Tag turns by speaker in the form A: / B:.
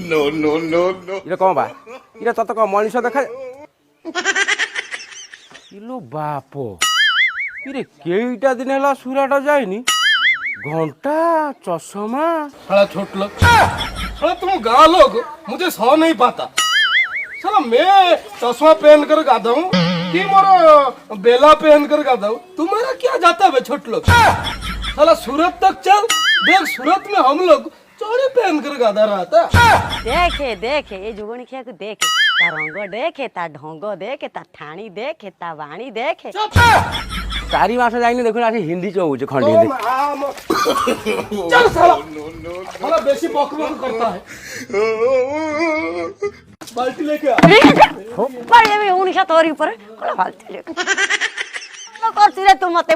A: no no no no
B: এটা কম বা এটা তত কম মনিষ দেখা ইলো বাপ ইরে কেইটা দিন হলা সুরাটা যায়নি घंटा चश्मा
C: साला छोट लोग साला तुम गाँव लोग मुझे सौ नहीं पाता साला मैं चश्मा पहन कर गाता हूँ कि मोर बेला पहन कर गाता हूँ तुम्हारा क्या जाता है छोट लोग साला सूरत तक चल देख सूरत में हम लोग चौड़ी पहन कर गाता रहता
D: देखे देखे ये जुगनी खिया को देखे ता रंग देखे ता ढंग देखे ता ठाणी देखे ता वाणी देखे
B: चारि मास जाइने देखुन आसी हिंदी चौज खंडी हिंदी
C: चल साला साला बेसी बक बक करता है बाल्टी लेके आ
D: पर ये भी उनिशा तोरी ऊपर कोला बाल्टी ले लो कर तू मते